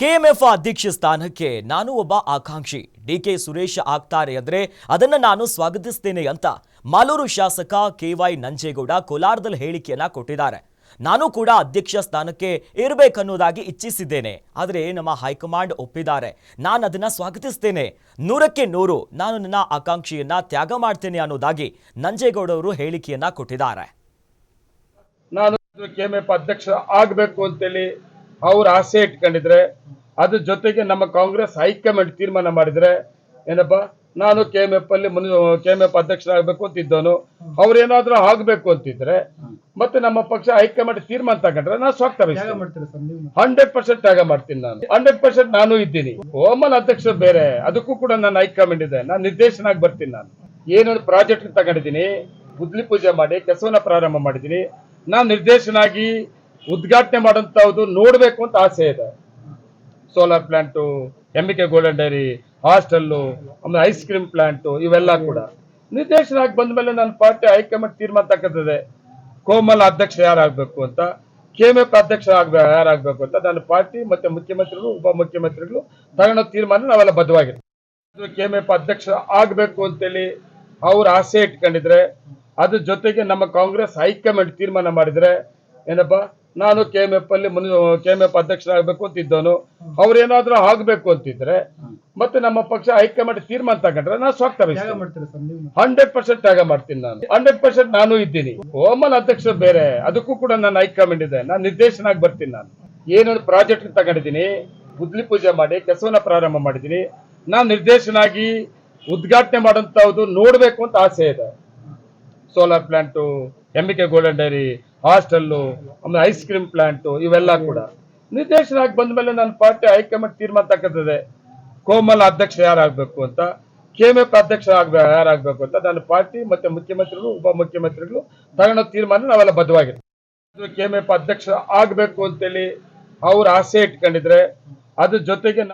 KMF ಅಧ್ಯಕ್ಷ ಸ್ಥಾನಕ್ಕೆ ನಾನು ಒಬ್ಬ ಆಕಾಂಕ್ಷಿ. ಡಿಕೆ ಸುರೇಶ್ ಆಗ್ತಾರೆ ಅಂದ್ರೆ ಅದನ್ನ ನಾನು ಸ್ವಾಗತಿಸ್ತೇನೆ ಅಂತ ಮಾಲೂರು ಶಾಸಕ ಕೆವೈ ನಂಜೇಗೌಡ ಕೋಲಾರದಲ್ಲಿ ಹೇಳಿಕೆಯನ್ನ ಕೊಟ್ಟಿದ್ದಾರೆ. ನಾನು ಕೂಡ ಅಧ್ಯಕ್ಷ ಸ್ಥಾನಕ್ಕೆ ಇರಬೇಕನ್ನೋದಾಗಿ ಇಚ್ಛಿಸಿದ್ದೇನೆ. ಆದರೆ ನಮ್ಮ ಹೈಕಮಾಂಡ್ ಒಪ್ಪಿದ್ದಾರೆ. ನಾನು ಅದನ್ನ ಸ್ವಾಗತಿಸ್ತೇನೆ. 100ಕ್ಕೆ 100 ನಾನು ನನ್ನ ಆಕಾಂಕ್ಷೆಯನ್ನ ತ್ಯಾಗ ಮಾಡ್ತೇನೆ ಅನ್ನೋದಾಗಿ ನಂಜೇಗೌಡ ಅವರು ಹೇಳಿಕೆಯನ್ನ ಕೊಟ್ಟಿದ್ದಾರೆ. ನಾನು ಕೆಎಂಎಫ್ ಅಧ್ಯಕ್ಷ ಆಗಬೇಕು ಅಂತೇಳಿ ಅವ್ರ ಆಸೆ ಇಟ್ಕೊಂಡಿದ್ರೆ, ಅದ್ರ ಜೊತೆಗೆ ನಮ್ಮ ಕಾಂಗ್ರೆಸ್ ಹೈಕಮಾಂಡ್ ತೀರ್ಮಾನ ಮಾಡಿದ್ರೆ ಏನಪ್ಪಾ, ನಾನು ಕೆಎಂಎಫ್ ಅಲ್ಲಿ ಕೆಎಂಎಫ್ ಅಧ್ಯಕ್ಷರಾಗಬೇಕು ಅಂತಿದ್ದವನು. ಅವ್ರೇನಾದ್ರೂ ಆಗ್ಬೇಕು ಅಂತಿದ್ರೆ ಮತ್ತೆ ನಮ್ಮ ಪಕ್ಷ ಹೈಕಮಾಂಡ್ ತೀರ್ಮಾನ ತಗೊಂಡ್ರೆ ನಾನು ಸ್ವಾಗತ 100% ತ್ಯಾಗ ಮಾಡ್ತೀನಿ. ನಾನು 100% ನಾನು ಇದ್ದೀನಿ. ಓಮನ್ ಅಧ್ಯಕ್ಷರು ಬೇರೆ, ಅದಕ್ಕೂ ಕೂಡ ನನ್ನ ಹೈಕಮಾಂಡ್ ಇದೆ. ನಾನು ನಿರ್ದೇಶನ ಆಗಿ ಬರ್ತೀನಿ. ನಾನು ಏನೇನು ಪ್ರಾಜೆಕ್ಟ್ ತಗೊಂಡಿದ್ದೀನಿ, ಗುದ್ಲಿ ಪೂಜೆ ಮಾಡಿ ಕೆಲಸವನ್ನ ಪ್ರಾರಂಭ ಮಾಡಿದ್ದೀನಿ. ನಾನು ನಿರ್ದೇಶನ ಆಗಿ ಉದ್ಘಾಟನೆ ಮಾಡೋಂಥದ್ದು ನೋಡ್ಬೇಕು ಅಂತ ಆಸೆ ಇದೆ. Solar plant, MBK golden dairy, hostel, ಆಮೇಲೆ ಐಸ್ ಕ್ರೀಮ್ ಪ್ಲಾಂಟು, ಇವೆಲ್ಲ ಕೂಡ ನಿರ್ದೇಶನ ಆಗಿ ಬಂದ ಮೇಲೆ ನನ್ನ ಪಾರ್ಟಿ ಹೈಕಮಾಂಡ್ ತೀರ್ಮಾನ ತಕ್ಕಂತದೆ. ಕೋಮಲ್ ಅಧ್ಯಕ್ಷ ಯಾರಾಗಬೇಕು ಅಂತ, ಕೆಎಂಎಫ್ ಅಧ್ಯಕ್ಷ ಯಾರಾಗಬೇಕು ಅಂತ ನನ್ನ ಪಾರ್ಟಿ ಮತ್ತೆ ಮುಖ್ಯಮಂತ್ರಿಗಳು, ಉಪಮುಖ್ಯಮಂತ್ರಿಗಳು ತಗೊಳ್ಳೋ ತೀರ್ಮಾನ ನಾವೆಲ್ಲ ಬದ್ಧವಾಗಿರ್ತೀವಿ. ಕೆಎಂಎಫ್ ಅಧ್ಯಕ್ಷ ಆಗಬೇಕು ಅಂತೇಳಿ ಅವ್ರ ಆಸೆ ಇಟ್ಕೊಂಡಿದ್ರೆ, ಅದ್ರ ಜೊತೆಗೆ ನಮ್ಮ ಕಾಂಗ್ರೆಸ್ ಹೈಕಮಾಂಡ್ ತೀರ್ಮಾನ ಮಾಡಿದ್ರೆ ಏನಪ್ಪಾ, ನಾನು ಕೆಎಂಎಫ್ ಅಲ್ಲಿ ಕೆಎಂಎಫ್ ಅಧ್ಯಕ್ಷರಾಗಬೇಕು ಅಂತಿದ್ದವನು. ಅವ್ರೇನಾದ್ರೂ ಆಗ್ಬೇಕು ಅಂತಿದ್ರೆ ಮತ್ತೆ ನಮ್ಮ ಪಕ್ಷ ಹೈಕಮಾಂಡ್ ತೀರ್ಮಾನ ತಗೊಂಡ್ರೆ ನಾನು ಸ್ವಾಗತ 100% ತ್ಯಾಗ ಮಾಡ್ತೀನಿ. ನಾನು 100% ನಾನು ಇದ್ದೀನಿ. ಓಮನ್ ಅಧ್ಯಕ್ಷರು ಬೇರೆ, ಅದಕ್ಕೂ ಕೂಡ ನನ್ನ ಹೈಕಮಾಂಡ್ ಇದೆ. ನಾನು ನಿರ್ದೇಶನ ಆಗಿ ಬರ್ತೀನಿ. ನಾನು ಏನೇನು ಪ್ರಾಜೆಕ್ಟ್ ತಗೊಂಡಿದ್ದೀನಿ, ಗುದ್ಲಿ ಪೂಜೆ ಮಾಡಿ ಕೆಲಸವನ್ನ ಪ್ರಾರಂಭ ಮಾಡಿದ್ದೀನಿ. ನಾನು ನಿರ್ದೇಶನ ಆಗಿ ಉದ್ಘಾಟನೆ ಮಾಡೋಂಥದ್ದು ನೋಡ್ಬೇಕು ಅಂತ ಆಸೆ ಇದೆ. Solar plant, MBK golden dairy, hostel, ಆಮೇಲೆ ಐಸ್ ಕ್ರೀಮ್ ಪ್ಲಾಂಟು, ಇವೆಲ್ಲ ಕೂಡ ನಿರ್ದೇಶನ ಆಗಿ ಬಂದ ಮೇಲೆ ನನ್ನ ಪಾರ್ಟಿ ಹೈಕಮಾಂಡ್ ತೀರ್ಮಾನ ತಕ್ಕಂತದೆ. ಕೋಮಲ್ ಅಧ್ಯಕ್ಷ ಯಾರಾಗಬೇಕು ಅಂತ, ಕೆಎಂಎಫ್ ಅಧ್ಯಕ್ಷ ಯಾರಾಗಬೇಕು ಅಂತ ನನ್ನ ಪಾರ್ಟಿ ಮತ್ತೆ ಮುಖ್ಯಮಂತ್ರಿಗಳು, ಉಪಮುಖ್ಯಮಂತ್ರಿಗಳು ತಗೊಳ್ಳೋ ತೀರ್ಮಾನ ನಾವೆಲ್ಲ ಬದ್ಧವಾಗಿರ್ತೀವಿ. ಕೆಎಂಎಫ್ ಅಧ್ಯಕ್ಷ ಆಗಬೇಕು ಅಂತೇಳಿ ಅವ್ರ ಆಸೆ ಇಟ್ಕೊಂಡಿದ್ರೆ, ಅದ್ರ ಜೊತೆಗೆ